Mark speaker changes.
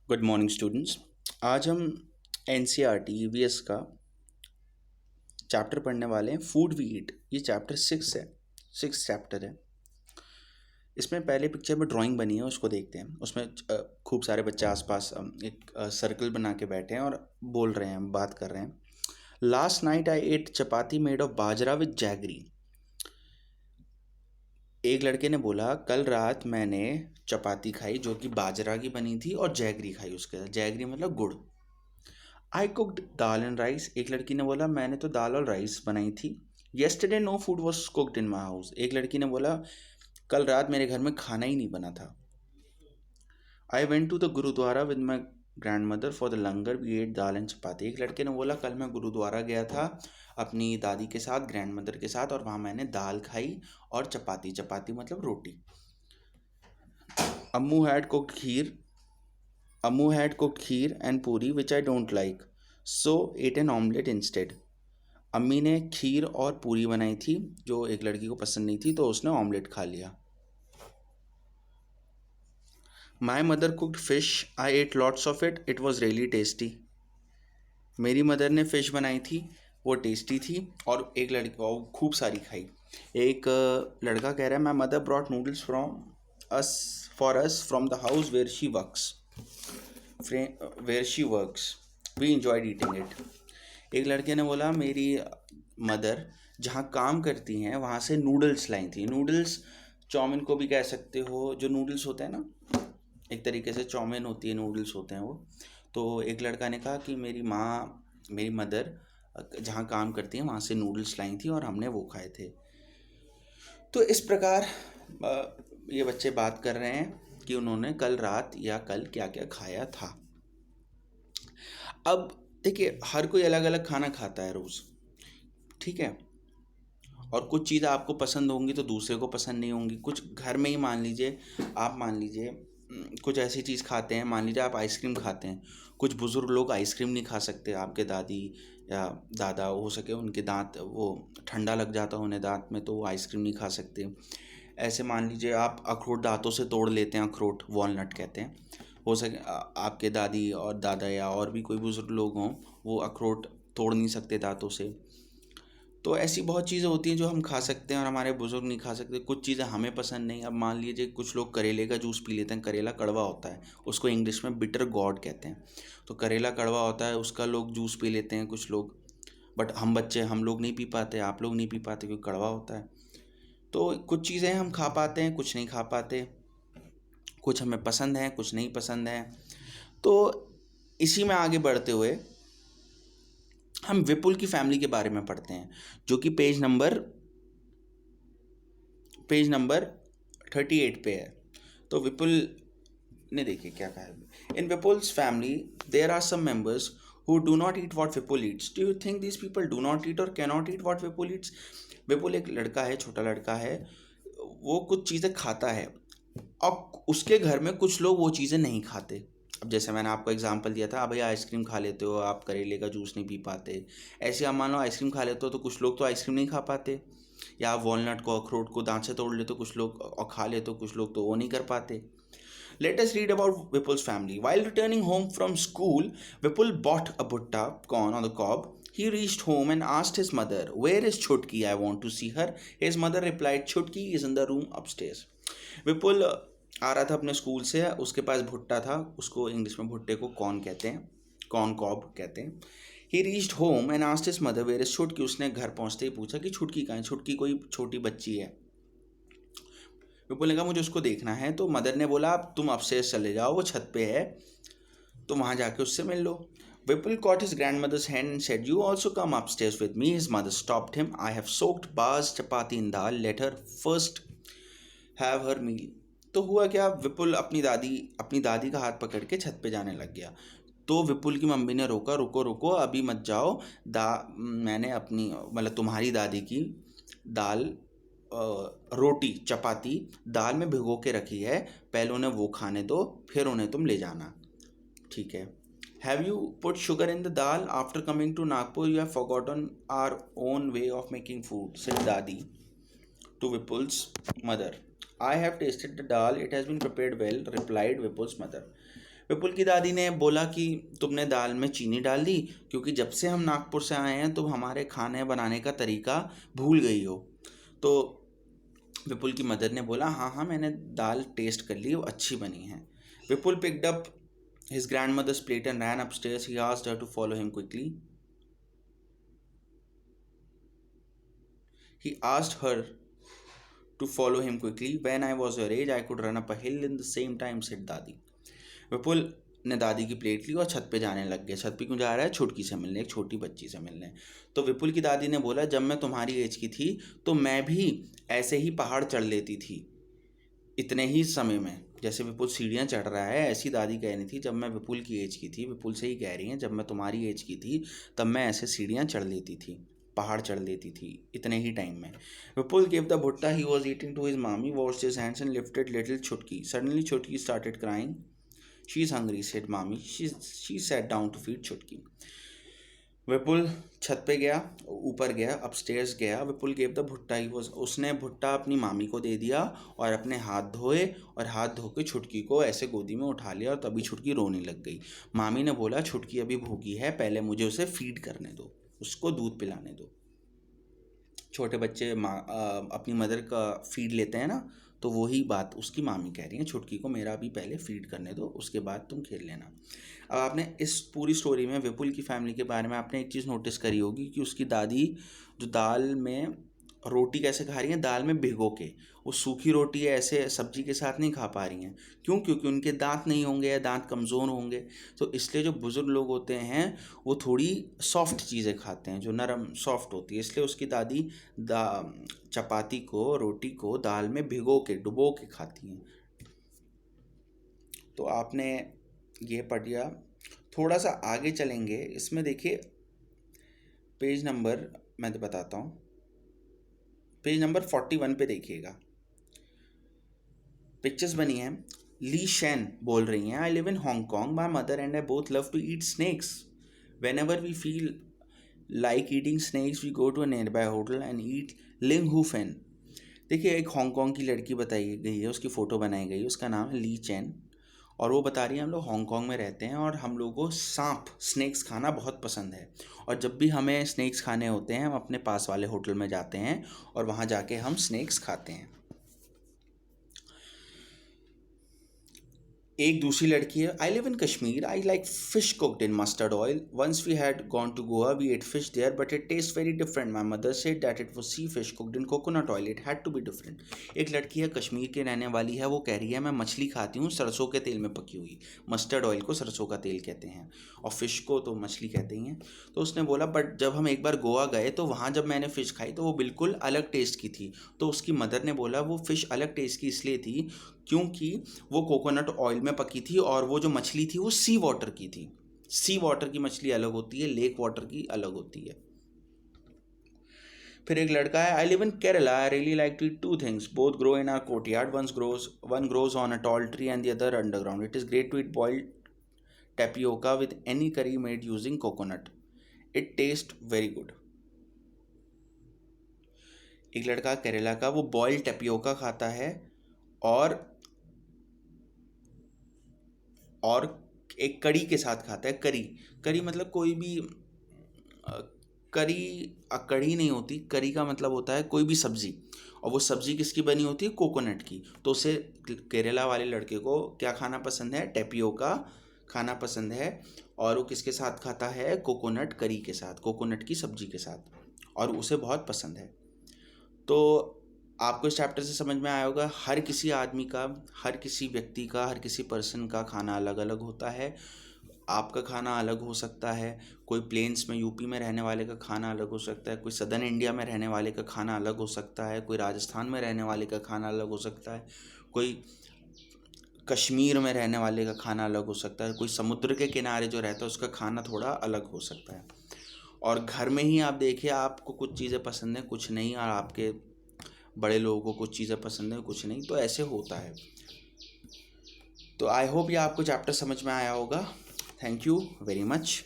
Speaker 1: Good morning students. आज हम N C R T EVS का चैप्टर पढ़ने वाले हैं। फूड वी ईट, ये चैप्टर 6 है, 6 चैप्टर है। इसमें पहले पिक्चर में ड्राइंग बनी है, उसको देखते हैं। उसमें खूब सारे बच्चे आसपास एक सर्कल बना के बैठे हैं और बोल रहे हैं, बात कर रहे हैं। Last night I ate chapati made of bajra with jaggery. एक लड़के ने बोला, कल रात मैंने चपाती खाई जो कि बाजरा की बनी थी और जैगरी खाई उसके साथ। जैगरी मतलब गुड़। आई कुकड दाल एंड राइस। एक लड़की ने बोला, मैंने तो दाल और राइस बनाई थी। Yesterday no food was cooked in my house. एक लड़की ने बोला, कल रात मेरे घर में खाना ही नहीं बना था। I went to the gurdwara with my grand mother for the langar we ate dal and chapati. एक लड़के ने बोला, कल मैं गुरुद्वारा गया था अपनी दादी के साथ, ग्रैंड मदर के साथ, और वहाँ मैंने दाल खाई और चपाती। चपाती मतलब रोटी। Ammu had cooked kheer Ammu had cooked kheer and puri which I don't like, so ate an omelette instead. अम्मी ने खीर और पूरी बनाई थी जो एक लड़की को पसंद नहीं थी, तो उसने ऑमलेट खा लिया। My mother cooked fish, I ate lots of it, it was really tasty. मेरी मदर ने फ़िश बनाई थी, वो टेस्टी थी और एक लड़की वो खूब सारी खाई। एक लड़का कह रहा है, my mother brought noodles from us for us from the house where she works, we enjoyed eating it. एक लड़के ने बोला, मेरी मदर जहाँ काम करती हैं वहाँ से नूडल्स लाई थी। नूडल्स चाउमीन को भी कह सकते हो, जो नूडल्स होते हैं ना, एक तरीके से चाउमीन होती है, नूडल्स होते हैं वो। तो एक लड़का ने कहा कि मेरी मदर जहाँ काम करती हैं वहाँ से नूडल्स लाई थी और हमने वो खाए थे। तो इस प्रकार ये बच्चे बात कर रहे हैं कि उन्होंने कल रात या कल क्या क्या खाया था। अब देखिए, हर कोई अलग अलग खाना खाता है रोज़, ठीक है। और कुछ चीज़ें आपको पसंद होंगी तो दूसरे को पसंद नहीं होंगी। कुछ घर में ही मान लीजिए कुछ ऐसी चीज़ खाते हैं। मान लीजिए आप आइसक्रीम खाते हैं, कुछ बुज़ुर्ग लोग आइसक्रीम नहीं खा सकते। आपके दादी या दादा हो सके, उनके दांत वो ठंडा लग जाता है उन्हें दांत में, तो वो आइसक्रीम नहीं खा सकते। ऐसे मान लीजिए आप अखरोट दांतों से तोड़ लेते हैं, अखरोट वॉलनट कहते हैं। हो सके आपके दादी और दादा या और भी कोई बुज़ुर्ग लोग हों, वो अखरोट तोड़ नहीं सकते दांतों से। तो ऐसी बहुत चीज़ें होती हैं जो हम खा सकते हैं और हमारे बुज़ुर्ग नहीं खा सकते। कुछ चीज़ें हमें पसंद नहीं। अब मान लीजिए कुछ लोग करेले का जूस पी लेते हैं। करेला कड़वा होता है, उसको इंग्लिश में बिटर गॉड कहते हैं। तो करेला कड़वा होता है, उसका लोग जूस पी लेते हैं कुछ लोग। बट हम लोग नहीं पी पाते, आप लोग नहीं पी पाते क्योंकि कड़वा होता है। तो कुछ चीज़ें हम खा पाते हैं, कुछ नहीं खा पाते। कुछ हमें पसंद है, कुछ नहीं पसंद है। तो इसी में आगे बढ़ते हुए हम विपुल की फैमिली के बारे में पढ़ते हैं, जो कि पेज नंबर 38 पे है। तो विपुल ने देखिए क्या कहा है। In Vipul's family there are some members who do not eat what Vipul eats. Do you think this people do not eat or can not eat what Vipul eats? Vipul एक लड़का है, छोटा लड़का है, वो कुछ चीज़ें खाता है और उसके घर में कुछ लोग वो चीज़ें नहीं खाते। अब जैसे मैंने आपको एग्जांपल दिया था, भैया आइसक्रीम खा लेते हो आप, करेले का जूस नहीं पी पाते। ऐसे आप मान लो आइसक्रीम खा लेते हो तो कुछ लोग तो आइसक्रीम नहीं खा पाते। या आप वॉलनट को, अखरोट को दांत से तोड़ लेते हो कुछ लोग और खा लेते हो, कुछ लोग तो वो नहीं कर पाते। Let us read about Vipul's family. While returning home from school, Vipul bought a bhutta corn on the cob. He reached home and asked his mother, where is Chutki? I want to see her. His mother replied, Chutki is in the room upstairs. विपुल आ रहा था अपने school से, उसके पास भुट्टा था, उसको English में भुट्टे को कॉर्न कहते हैं, कॉर्न कॉब कहते हैं। He reached home and asked his mother where is Chutki. उसने घर पहुंचते ही पूछा कि छुटकी कहाँ है, छुटकी कोई छोटी बच्ची है। विपुल ने कहा मुझे उसको देखना है। तो मदर ने बोला, आप तुम अपस्टेयर्स चले जाओ, वो छत पे है, तो वहाँ जाके उससे मिल लो। Vipul caught his grandmother's hand and said, you also come upstairs with me. His mother stopped him. I have soaked bars chapati in dal. Let her first have her meal. तो हुआ क्या, विपुल अपनी दादी का हाथ पकड़ के छत पे जाने लग गया। तो विपुल की मम्मी ने रोका, रुको रुको, अभी मत जाओ। मैंने अपनी मतलब तुम्हारी दादी की दाल रोटी चपाती दाल में भिगो के रखी है, पहले उन्हें वो खाने दो, फिर उन्हें तुम ले जाना, ठीक है। Have you put sugar in the dal? After coming to Nagpur you have forgotten our own way of making food, said dadi to Vipul's mother. I have tasted the dal, it has been prepared well, replied Vipul's mother. Vipul की दादी ने बोला कि तुमने दाल में चीनी डाल दी, क्योंकि जब से हम नागपुर से आए हैं तुम हमारे खाने बनाने का तरीका भूल गई हो। तो विपुल की मदर ने बोला, हाँ हाँ मैंने दाल टेस्ट कर ली, वो अच्छी बनी है। विपुल picked up his grandmother's plate and ran upstairs. He asked her to follow him quickly. He asked her to follow him quickly. When I was your age, I could run up a hill in the same time, said दादी। विपुल ने दादी की plate ली और छत पे जाने लग गया। छत पे क्यों जा रहा है? छुटकी से मिलने, एक छोटी बच्ची से मिलने। तो विपुल की दादी ने बोला, जब मैं तुम्हारी एज की थी तो मैं भी ऐसे ही पहाड़ चढ़ लेती थी, इतने ही समय में। जैसे विपुल सीढ़ियाँ चढ़ रहा है, ऐसी दादी कह रही थी जब मैं विपुल की एज की थी। विपुल से ही कह रही हैं, जब मैं तुम्हारी एज की थी तब मैं ऐसे सीढ़ियाँ चढ़ लेती थी, पहाड़ चढ़ लेती थी, इतने ही टाइम में। विपुल gave the bhutta he was eating to his mommy, washed his hands and lifted little Chutki. Suddenly Chutki started crying. She's hungry, said mommy. She sat down to feed Chutki. विपुल छत पे गया, ऊपर गया, upstairs गया। विपुल gave the भुट्टा ही was, उसने भुट्टा अपनी मामी को दे दिया और अपने हाथ धोए और हाथ धो के छुटकी को ऐसे गोदी में उठा लिया और तभी छुटकी रोने लग गई। मामी ने बोला, छुटकी अभी भूखी है, पहले मुझे उसे फीड करने दो, उसको दूध पिलाने दो। छोटे बच्चे अपनी मदर का फीड लेते हैं ना, तो वही बात उसकी मामी कह रही है, छुटकी को मेरा अभी पहले फीड करने दो, उसके बाद तुम खेल लेना। अब आपने इस पूरी स्टोरी में विपुल की फैमिली के बारे में आपने एक चीज़ नोटिस करी होगी कि उसकी दादी जो दाल में रोटी कैसे खा रही हैं, दाल में भिगो के। वो सूखी रोटी ऐसे सब्जी के साथ नहीं खा पा रही हैं। क्यों? क्योंकि उनके दांत नहीं होंगे या दांत कमज़ोर होंगे। तो इसलिए जो बुज़ुर्ग लोग होते हैं वो थोड़ी सॉफ्ट चीज़ें खाते हैं, जो नरम सॉफ्ट होती है। इसलिए उसकी दादी चपाती को, रोटी को दाल में भिगो के, डुबो के खाती हैं। तो आपने ये पढ़ लिया। थोड़ा सा आगे चलेंगे, इसमें देखिए पेज नंबर, मैं तो बताता हूँ, पेज नंबर 41 पे देखिएगा, पिक्चर्स बनी हैं। ली शेन बोल रही हैं, I live in Hong Kong, my mother and I both love to eat snacks. Whenever we feel like eating snacks we go to a nearby hotel and eat ling hu फेन। देखिए एक Hong Kong की लड़की बताई गई है, उसकी photo बनाई गई है, उसका नाम है ली चैन, और वो बता रही है हम लोग हांगकॉन्ग में रहते हैं और हम लोगों को सांप, स्नैक्स खाना बहुत पसंद है। और जब भी हमें स्नैक्स खाने होते हैं हम अपने पास वाले होटल में जाते हैं और वहाँ जाके हम स्नैक्स खाते हैं। एक दूसरी लड़की है, I live in Kashmir, I like fish cooked in mustard oil, once we had gone to Goa we ate fish there but it taste very different, my mother said that it was sea fish cooked in coconut oil, it had to be different. एक लड़की है, कश्मीर की रहने वाली है, वो कह रही है मैं मछली खाती हूँ सरसों के तेल में पकी हुई। मस्टर्ड ऑयल को सरसों का तेल कहते हैं और फिश को तो मछली कहते ही हैं। तो उसने बोला बट जब हम एक बार गोवा गए तो वहाँ जब मैंने फ़िश खाई तो वो बिल्कुल अलग टेस्ट की थी। तो उसकी मदर ने बोला वो फ़िश अलग टेस्ट की इसलिए थी क्योंकि वो कोकोनट ऑयल में पकी थी और वो जो मछली थी वो सी वाटर की थी। सी वाटर की मछली अलग होती है, लेक वाटर की अलग होती है। फिर एक लड़का है, I live in Kerala, I really like to eat two things, both grow in our courtyard, one grows on a tall tree and the other underground, it is great to eat boiled tapioca with any curry made using coconut, it tastes very good। एक लड़का केरला का, वो boiled tapioca खाता है और एक कड़ी के साथ खाता है। करी मतलब कोई भी कड़ी नहीं होती, करी का मतलब होता है कोई भी सब्ज़ी, और वो सब्ज़ी किसकी बनी होती है? कोकोनट की। तो उसे केरला वाले लड़के को क्या खाना पसंद है? टेपियोका खाना पसंद है, और वो किसके साथ खाता है? कोकोनट करी के साथ, कोकोनट की सब्ज़ी के साथ, और उसे बहुत पसंद है। तो आपको इस चैप्टर से समझ में आया होगा, हर किसी आदमी का, हर किसी व्यक्ति का, हर किसी पर्सन का खाना अलग अलग होता है। आपका खाना अलग हो सकता है, कोई प्लेन्स में यूपी में रहने वाले का खाना अलग हो सकता है, कोई सदर्न इंडिया में रहने वाले का खाना अलग हो सकता है, कोई राजस्थान में रहने वाले का खाना अलग हो सकता है, कोई कश्मीर में रहने वाले का खाना अलग हो सकता है, कोई समुद्र के किनारे जो रहता है उसका खाना थोड़ा अलग हो सकता है। और घर में ही आप देखिए, आपको कुछ चीज़ें पसंद हैं, कुछ नहीं, और आपके बड़े लोगों को कुछ चीज़ें पसंद है, कुछ नहीं, तो ऐसे होता है। तो आई होप ये आपको चैप्टर समझ में आया होगा। Thank you very much.